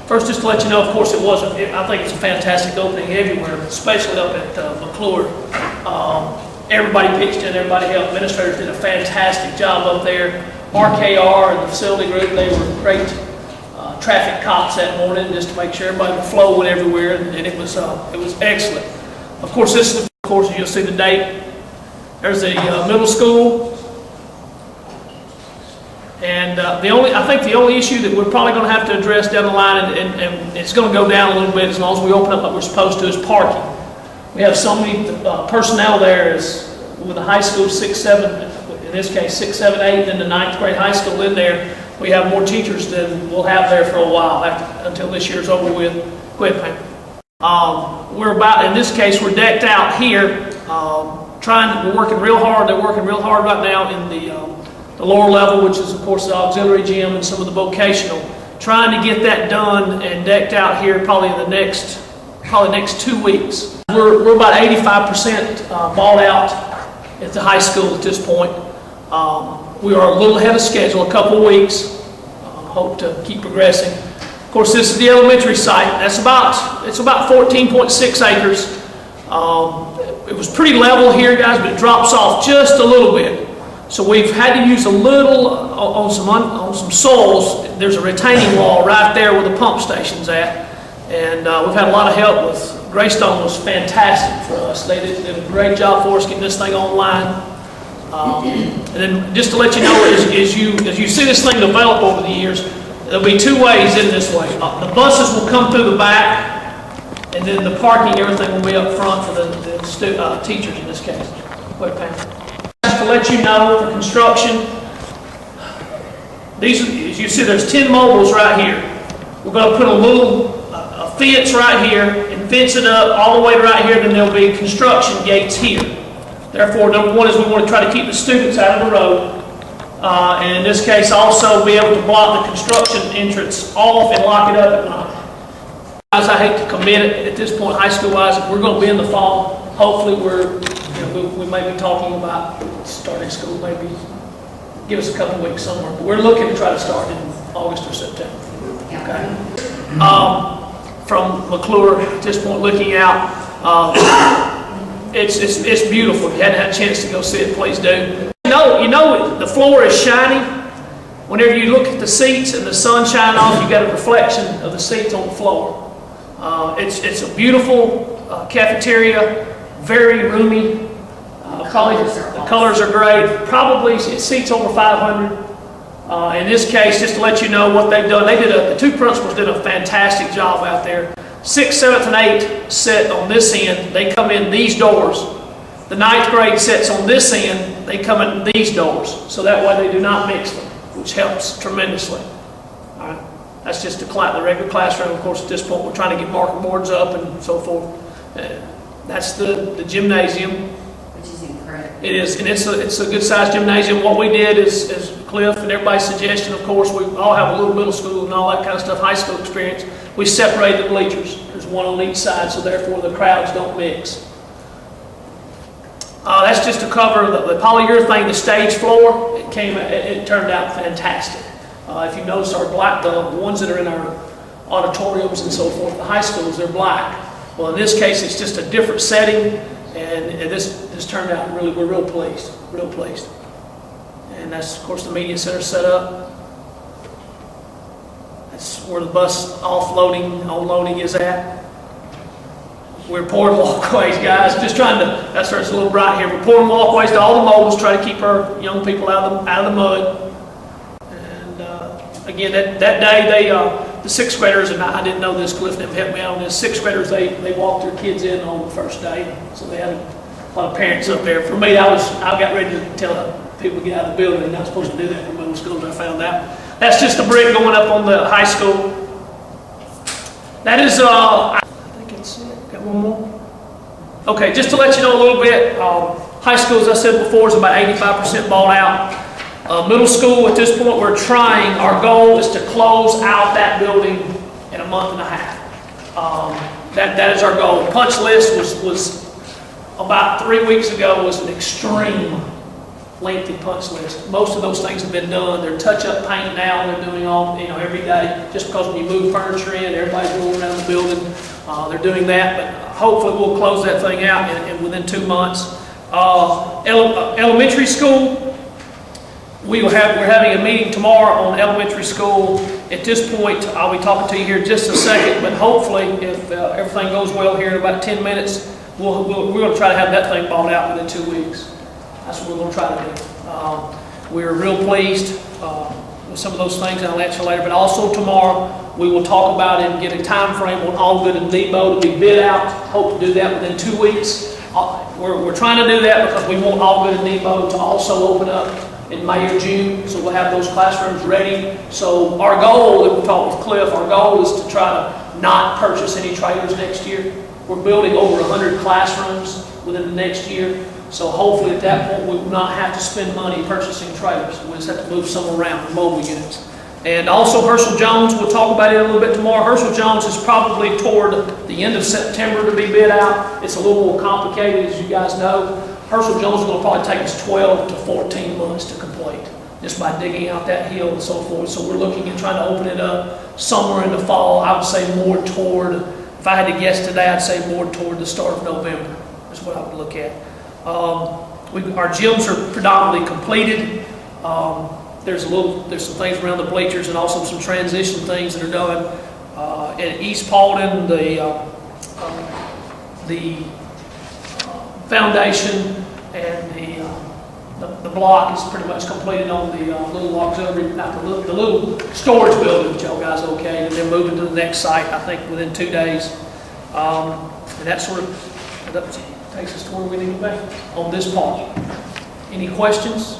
First, just to let you know, of course, I think it's a fantastic opening everywhere, especially up at McClure. Everybody pitched in, everybody helped. Administrators did a fantastic job up there. RKR and the facility group, they were great traffic cops that morning just to make sure everybody was flowing everywhere, and it was excellent. Of course, this is, of course, you'll see the date. There's the middle school. And I think the only issue that we're probably going to have to address down the line, and it's going to go down a little bit as long as we open up like we're supposed to, is parking. We have so many personnel there with the high school 6, 7, in this case 6, 7, 8, and the 9th grade high school in there. We have more teachers than we'll have there for a while until this year's over with. Go ahead, Pam. We're about, in this case, we're decked out here. We're working real hard. They're working real hard right now in the lower level, which is, of course, the auxiliary gym and some of the vocational. Trying to get that done and decked out here probably in the next 2 weeks. We're about 85% balled out at the high school at this point. We are a little ahead of schedule, a couple of weeks. Hope to keep progressing. Of course, this is the elementary site. It's about 14.6 acres. It was pretty level here, guys, but it drops off just a little bit. So we've had to use a little on some soils. There's a retaining wall right there where the pump station's at, and we've had a lot of help with. Greystone was fantastic for us. They did a great job for us getting this thing online. And then just to let you know, as you see this thing develop over the years, there'll be two ways in this way. The buses will come through the back, and then the parking, everything will be up front for the teachers in this case. Wait, Pam. Just to let you know, the construction, as you see, there's 10 mobiles right here. We're going to put a fence right here and fence it up all the way right here, then there'll be construction gates here. Therefore, number one is we want to try to keep the students out of the road. And in this case, also be able to block the construction entrance off and lock it up at night. Guys, I hate to commit it at this point, high school-wise. We're going to be in the fall. Hopefully, we may be talking about starting school, maybe give us a couple weeks somewhere. But we're looking to try to start in August or September. Okay. From McClure, at this point, looking out, it's beautiful. If you hadn't had a chance to go see it, please do. You know, the floor is shiny. Whenever you look at the seats and the sun shining off, you got a reflection of the seats on the floor. It's a beautiful cafeteria, very roomy. The colors are great. Probably it seats over 500. In this case, just to let you know what they've done, the two principals did a fantastic job out there. 6th, 7th, and 8th sit on this end. They come in these doors. The 9th grade sits on this end. They come in these doors. So that way they do not mix them, which helps tremendously. All right. That's just the regular classroom. Of course, at this point, we're trying to get marker boards up and so forth. That's the gymnasium. Which is incredible. It is, and it's a good-sized gymnasium. What we did is Cliff and everybody's suggestion, of course, we all have a little middle school and all that kind of stuff, high school experience. We separated the bleachers. There's one on each side, so therefore the crowds don't mix. That's just to cover the polyurethane, the stage floor. It turned out fantastic. If you notice the ones that are in our auditoriums and so forth, the high schools, they're black. Well, in this case, it's just a different setting, and this turned out we're real pleased, And that's, of course, the media center set up. That's where the bus offloading, unloading is at. We're pouring walkways, guys. Just trying to, that's where it's a little bright here. We're pouring walkways to all the mobiles, try to keep our young people out of the mud. And again, that day, the 6th graders, and I didn't know this, Cliff never helped me out on this, 6th graders, they walked their kids in on the first day. So they had a lot of parents up there. For me, I got ready to tell people to get out of the building. They're not supposed to do that in middle schools, I found out. That's just the brick going up on the high school. That is, I think it's it. Got one more? Okay, just to let you know a little bit, high school, as I said before, is about 85% balled out. Middle school, at this point, we're trying. Our goal is to close out that building in a month and a half. That is our goal. The punch list was about 3 weeks ago was an extreme lengthy punch list. Most of those things have been done. They're touch-up paint now. They're doing all, every day. Just because when you move furniture in, everybody's rolling around the building. They're doing that, but hopefully we'll close that thing out in within 2 months. Elementary school, we're having a meeting tomorrow on elementary school. At this point, I'll be talking to you here in just a second, but hopefully, if everything goes well here in about 10 minutes, we're going to try to have that thing bought out within 2 weeks. That's what we're going to try to do. We're real pleased with some of those things, and I'll answer later. But also tomorrow, we will talk about and get a time frame on Allgood and Depot to be bid out. Hope to do that within 2 weeks. We're trying to do that because we want Allgood and Depot to also open up in May or June, so we'll have those classrooms ready. So our goal, that we talked with Cliff, our goal is to try to not purchase any trailers next year. We're building over 100 classrooms within the next year. So hopefully at that point we will not have to spend money purchasing trailers. We'll just have to move some around, mobile units. And also Herschel Jones, we'll talk about it a little bit tomorrow. Herschel Jones is probably toward the end of September to be bid out. It's a little more complicated, as you guys know. Herschel Jones is going to probably take us 12 to 14 months to complete, just by digging out that hill and so forth. So we're looking at trying to open it up somewhere in the fall. I would say more toward, if I had to guess today, I'd say more toward the start of November is what I would look at. Our gyms are predominantly completed. There's some things around the bleachers and also some transition things that are done. At East Paulding, the foundation and the block is pretty much completed on the little auxiliary, not the little storage building that y'all guys okayed, and they're moving to the next site, I think, within 2 days. And that sort of takes us to where we need to be on this part. Any questions?